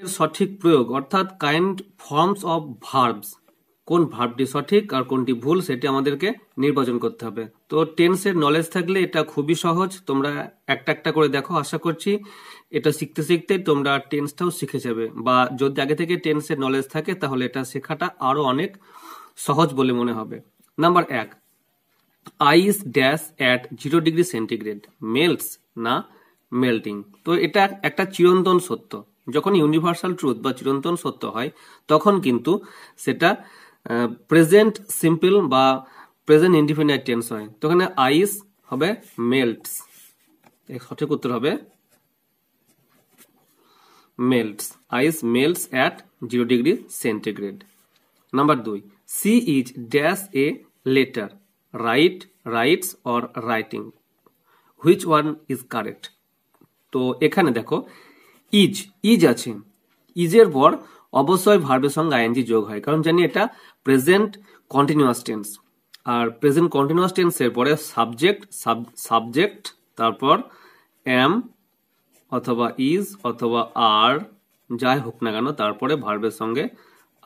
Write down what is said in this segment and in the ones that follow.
এর সঠিক প্রয়োগ অর্থাৎ কাইন্ড ফর্মস অফ ভার্বস, কোন ভার্বটি সঠিক আর কোনটি ভুল সেটি আমাদেরকে নির্বাচন করতে হবে। তো টেন্সের নলেজ থাকলে এটা খুবই সহজ, তোমরা একটা একটা করে দেখো। আশা করছি এটা শিখতে শিখতে তোমরা টেন্সটাও শিখে যাবে, বা যদি আগে থেকে টেন্সের নলেজ থাকে তাহলে এটা শেখাটা আরো অনেক সহজ বলে মনে হবে। Number 1, ice dash at 0 degree centigrade, melts না মেল্টিং। তো এটা একটা চিরন্তন সত্য। যখন ইউনিভার্সাল ট্রুথ বা চিরন্তন সত্য হয় তখন কিন্তু সেটা প্রেজেন্ট সিম্পল বা প্রেজেন্ট ইনডিফিনিট টেন্স হয়। তো এখানে আইস হবে মেল্টস, সঠিক উত্তর হবে melts. Ice melts at 0 degree centigrade. Number 2, she is dash a letter, write, writes or writing, which one is correct. তো এখানে দেখো ইজ ইজ আছে, ইজের পর অবশ্যই ভার্বের সঙ্গে আইএনজি যোগ হয়, কারণ জানি এটা প্রেজেন্ট কন্টিনিউয়াস টেন্স। আর প্রেজেন্ট কন্টিনিউয়াস টেন্সের পরে সাবজেক্ট সাবজেক্ট তারপর এম অথবা ইজ অথবা আর যাই হোক না কেন তারপরে ভার্বের সঙ্গে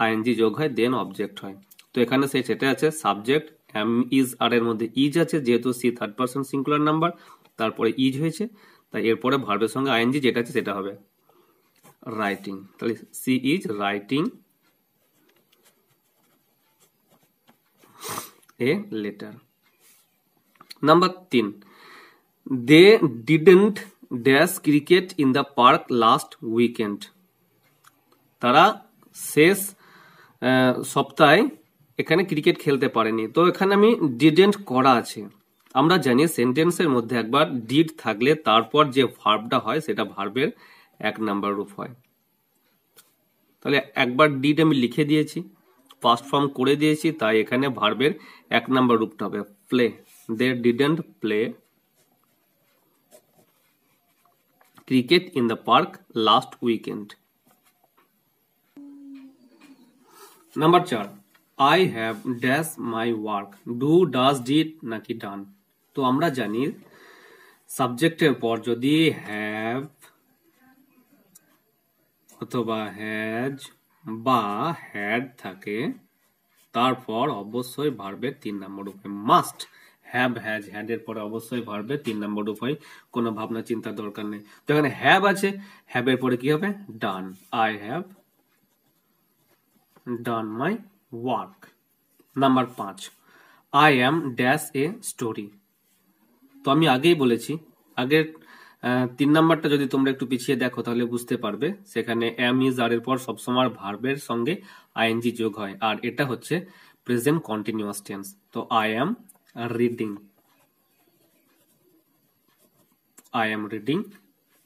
আইএনজি যোগ হয়, দেন অবজেক্ট হয়। তো এখানে সেটা আছে সাবজেক্ট এম ইজ আর এর মধ্যে ইজ আছে, যেহেতু she third person singular number, তারপরে ইজ হয়েছে, তাই এরপরে ভার্বের সঙ্গে আইএনজি যেটা আছে সেটা হবে রাইটিং। তাহলে she is writing a letter. Number 3, they didn't dash cricket in the park last weekend, তারা শেষ সপ্তাহে এখানে ক্রিকেট খেলতে পারেনি। তো এখানে আমি ডিডেন্ট করা আছে। আমরা জানি সেন্টেন্সের মধ্যে একবার ডিড থাকলে তারপর যে ভার্বটা হয় সেটা ভার্বের 1 নাম্বার রূপ হয়। তাহলে একবার ডিড আমি লিখে দিয়েছি, পাস্ট ফর্ম করে দিয়েছি, তাই এখানে ভার্বের 1 নাম্বার রূপটা হবে play. They didn't play cricket in the park last weekend. Number 4, I have dash my work, do does did নাকি ডান। তো আমরা জানি সাবজেক্টের পর যদি হ্যাভ অথবা হ্যাজ বা হ্যাড থাকে তারপর অবশ্যই ভার্বের 3 নম্বর রূপ হয়। মাস্ট হ্যাভ হ্যাজ হ্যাড এর পরে অবশ্যই ভার্বের 3 নম্বর রূপ হয়, কোনো ভাবনা চিন্তার দরকার নেই। তো এখানে হ্যাভ আছে, হ্যাভ এর পরে কি হবে done, I have done my work. Number 5, I am dash a story. তো আমি আগেই বলেছি, আগের 3 নাম্বারটা যদি তোমরা একটু পিছিয়ে দেখো তাহলে বুঝতে পারবে, সেখানে এম ইজ আর এর পর সবসময় ভার্বের সঙ্গে আইএনজি যোগ হয়, আর এটা হচ্ছে প্রেজেন্ট কন্টিনিউয়াস টেন্স। তো I am reading, I am reading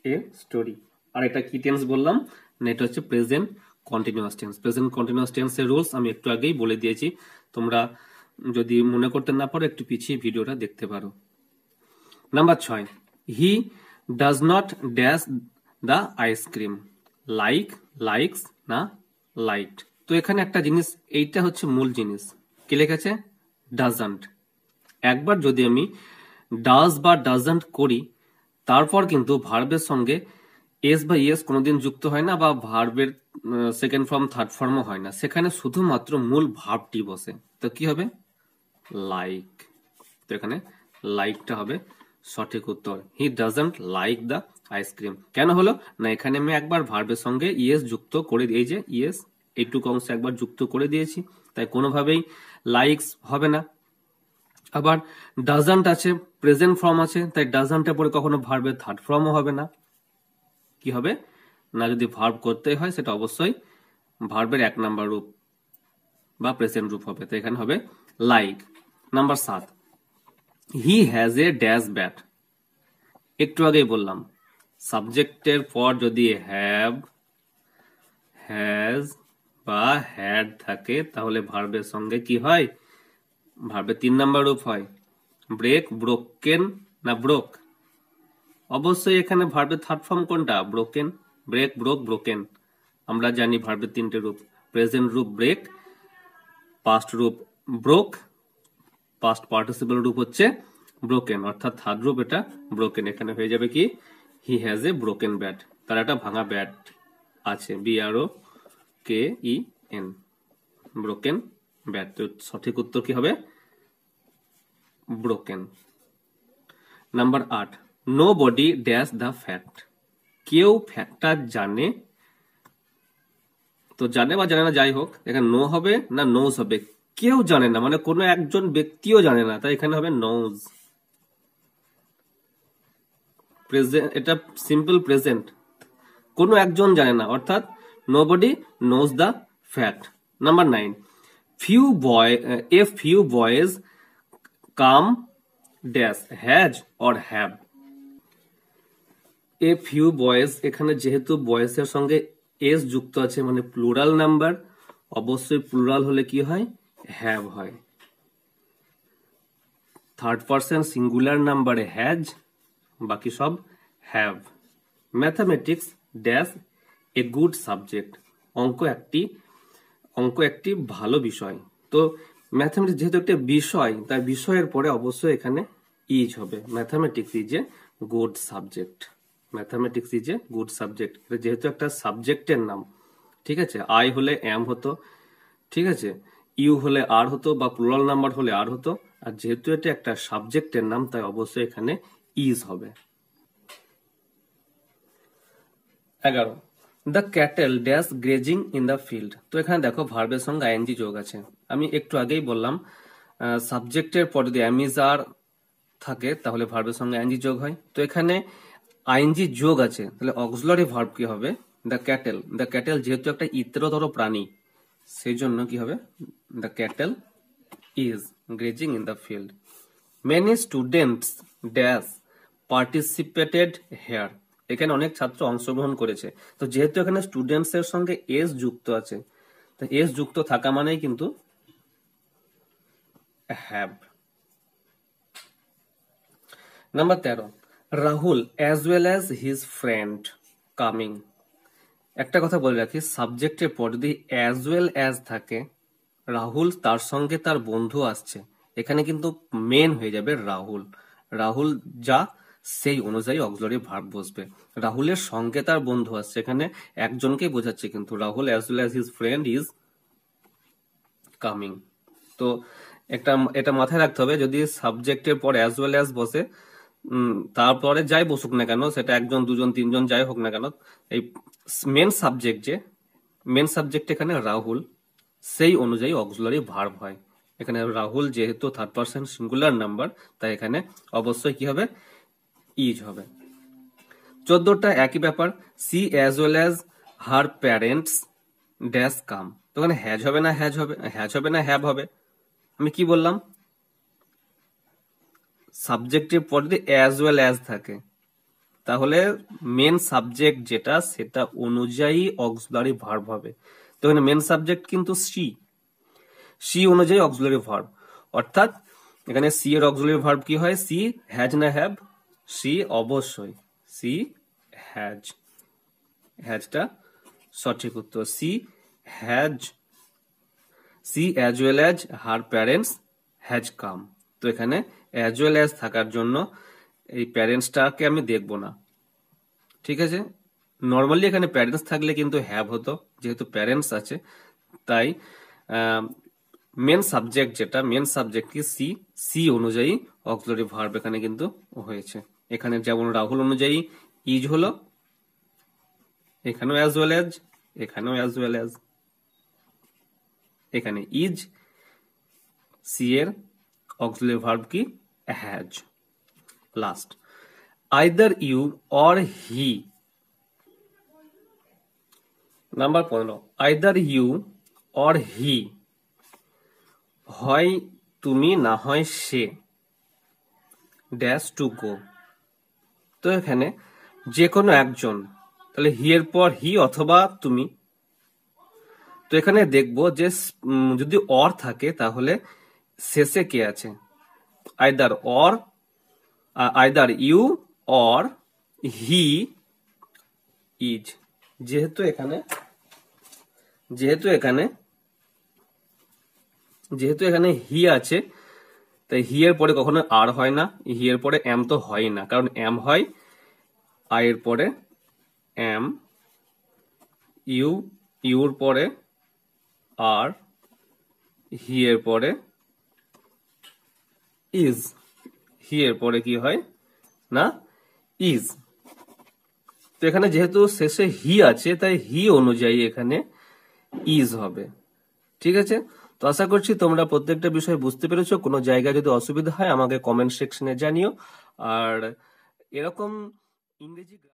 a story. আর এটা কি টেন্স বললাম না, এটা হচ্ছে present continuous tense. Present continuous টেন্সের রুলস আমি একটু আগেই বলে দিয়েছি, তোমরা যদি মনে করতে না পারো একটু পিছিয়ে ভিডিওটা দেখতে পারো। Number 6, he does not dash the ice cream, like, likes না লাইকড। তো এখানে একটা জিনিস, এইটা হচ্ছে মূল জিনিস, কি লেখা ডাজন্ট। একবার যদি আমি ডাজ বা ডাজন্ট করি তারপর কিন্তু ভার্বের সঙ্গে এস বা ইএস কোনোদিন যুক্ত হয় না, বা ভার্বের সেকেন্ড ফর্ম থার্ড ফর্মও হয় না, সেখানে শুধুমাত্র মূল ভার্বটি বসে। তো কি হবে লাইক। তো এখানে লাইকটা হবে সঠিক উত্তর। He doesn't like the ice cream. কেন হলো না, এখানে আমি একবার ভার্বের সঙ্গে ইএস যুক্ত করে এই যে ইএস এইটুকু অংশ একবার যুক্ত করে দিয়েছি, তাই কোনোভাবেই লাইকস হবে না। আবার ডাজন্ট আছে, প্রেজেন্ট ফর্ম আছে, তাই ডাজন্টের পরে কখনো ভার্বের থার্ড ফর্মও হবে না। কি হবে না, যদি ভার্ব করতে হয় সেটা অবশ্যই ভার্বের 1 নাম্বার রূপ বা প্রেজেন্ট রূপ হবে, তো এখানে হবে like. Number 7, he has a dash bat. একটু আগেই বললাম সাবজেক্টের পর যদি হ্যাভ, হ্যাজ বা হ্যাড থাকে তাহলে ভার্বের সঙ্গে কি হয়, ভার্বের 3 নাম্বার রূপ হয় ব্রেক, ব্রোকেন না ব্রোক। অবশ্যই এখানে ভার্বের থার্ড ফর্ম কোনটা, ব্রোকেন। Break, broke, broken. আমরা জানি ভার্বের 3টে রূপ, প্রেজেন্ট রূপ ব্রেক, পাস্ট রূপ ব্রোক, পাস্ট পার্টিসিপল রূপ হচ্ছে ব্রোকেন, অর্থাৎ থার্ড রূপ এটা ব্রোকেন। এখানে হয়ে যাবে কি he has a broken bat, তার একটা ভাঙা ব্যাট আছে, BROKEN, ব্রোকেন ব্যাট। তো সঠিক উত্তর কি হবে? Broken. Number 8, nobody dash the fact. কেউ ফ্যাক্টটা জানে, তো জানে বা জানে না যাই হোক, এখানে নো হবে না নোজ হবে? কেউ জানে না মানে কোনো একজন ব্যক্তিও জানে না, তাই এখানে হবে নোজ। প্রেজেন্ট, এটা সিম্পল প্রেজেন্ট, কোনো একজন জানে না, অর্থাৎ nobody knows the fact. Number 9, a few boys come dash has or have. A few boys, এখানে যেহেতু বয়েজের সঙ্গে এস যুক্ত আছে মানে প্লুরাল নাম্বার, অবশ্যই প্লুরাল হলে কি হয়? হ্যাভ হয়। থার্ড পারসন সিঙ্গুলার নাম্বারে হ্যাজ, বাকি সব have. Mathematics dash a good subject. অঙ্ক একটি ভালো বিষয়। তো ম্যাথামেটিক্স যেহেতু একটা বিষয়, তার বিষয়ের পরে অবশ্যই এখানে ইজ হবে। Mathematics is a good subject. Mathematics is a good subject, যেহেতু একটা সাবজেক্টের নাম, ঠিক আছে? আই হলে এম হতো, ঠিক আছে, ইউ হলে আর হতো, বা প্লুরাল নাম্বার হলে আর হতো, আর যেহেতু এটা একটা সাবজেক্টের নাম তাই অবশ্যই এখানে ইজ হবে। 11, the cattle dash grazing in the field. তো এখানে দেখো ভার্বের সঙ্গে আইএনজি যোগ আছে। আমি একটু আগেই বললাম সাবজেক্টের পর যদি এম ইজ আর থাকে তাহলে ভার্বের সঙ্গে আইএনজি যোগ হয়। তো এখানে আইএনজি যোগ আছে, তাহলে অক্সিলারি ভার্ব কি হবে? The cattle. দ্য ক্যাটেল যেহেতু একটা ইতরতর প্রাণী, সেই জন্য কি হবে? The cattle is grazing in the field. Many students dash participated here. এখানে অনেক ছাত্র অংশগ্রহণ করেছে। তো যেহেতু এখানে স্টুডেন্টস এর সঙ্গে এস যুক্ত আছে, তো এস যুক্ত থাকা মানেই কিন্তু have. Number 13, Rahul as well as his friend coming. একটা কথা বলে রাখি, সাবজেক্টের পর যদি অ্যাজ ওয়েল অ্যাজ থাকে, রাহুল তার সঙ্গে তার বন্ধু আসছে, এখানে কিন্তু মেন হয়ে যাবে রাহুল। রাহুল যা সেই অনুযায়ী অক্সিলারি ভার্ব বসবে। রাহুলের সঙ্গে তার বন্ধু আসছে, এখানে একজনকেই বোঝাচ্ছে, কিন্তু Rahul as well as his friend is coming. তো এটা মাথায় রাখতে হবে, যদি সাবজেক্টের পর অ্যাজ ওয়েল অ্যাজ বসে, তারপরে যাই বসুক না কেন, সেটা একজন দুজন তিনজন যাই হোক না কেন, এই মেন সাবজেক্ট এখানে রাহুল, সেই অনুযায়ী অক্সিলারি ভার্ব হয়। এখানে রাহুল যেহেতু থার্ড পারসন সিঙ্গুলার নাম্বার, তাই এখানে অবশ্যই কি হবে? ইজ হবে। 14টা একই ব্যাপার, she as well as her parents dash come. তো এখানে হ্যাজ হবে না হ্যাভ হবে? আমি কি বললাম? সাবজেক্টের পর যদি অ্যাজ ওয়েল অ্যাজ থাকে, তাহলে মেন সাবজেক্ট যেটা সেটা অনুযায়ী অক্সিলারি ভার্ব হবে। তো এখানে মেন সাবজেক্ট কিন্তু সি অনুযায়ী অক্সিলারি ভার্ব, অর্থাৎ এখানে সি এর অক্সিলারি ভার্ব কি হয়? সি হ্যাজ না হ্যাভ? সি অবশ্যই, সি হ্যাজটা সঠিক উত্তর। She as well as her parents has come. তো এখানে অ্যাজ ওয়েল অ্যাজ থাকার জন্য এই প্যারেন্টসটাকে আমি দেখব না, ঠিক আছে? নর্মালি এখানে প্যারেন্টস থাকলে কিন্তু হ্যাভ হতো, যেহেতু প্যারেন্টস আছে তাই মেন সাবজেক্ট কি সি অনুযায়ী অক্সিলারি ভার্ব এখানে কিন্তু হয়েছে। এখানে যেমন রাহুল অনুযায়ী ইজ হলো, এখানেও অ্যাজ ওয়েল অ্যাজ, এখানে ইজ, সি এর অক্সিলারি ভার্ব কি? Has. Last, either you or he. Number 15, either you or he, হয় তুমি না হয় সে, ড্যাশ টু গো। তো এখানে যে কোনো একজন, তাহলে হি এর পর হি অথবা তুমি। তো এখানে দেখবো যে যদি অর থাকে তাহলে শেষে কে আছে? Either you or he is. যেহেতু এখানে হি আছে, তাই হি এর পরে কখনো আর হয় না, হি এর পরে এম তো হয় না, কারণ এম হয় আই এর পরে এম, ইউ, ইউর পরে আর, হি এর পরে ইজ, হি এর পরে কি হয় না ইজ। তো এখানে যেহেতু শেষে হি আছে তাই হি অনুযায়ী এখানে ইজ হবে। ঠিক আছে, তো আশা করছি তোমরা প্রত্যেকটা বিষয় বুঝতে পেরেছো। কোনো জায়গায় যদি অসুবিধা হয় আমাকে কমেন্ট সেকশনে জানিও। আর এরকম ইংরেজি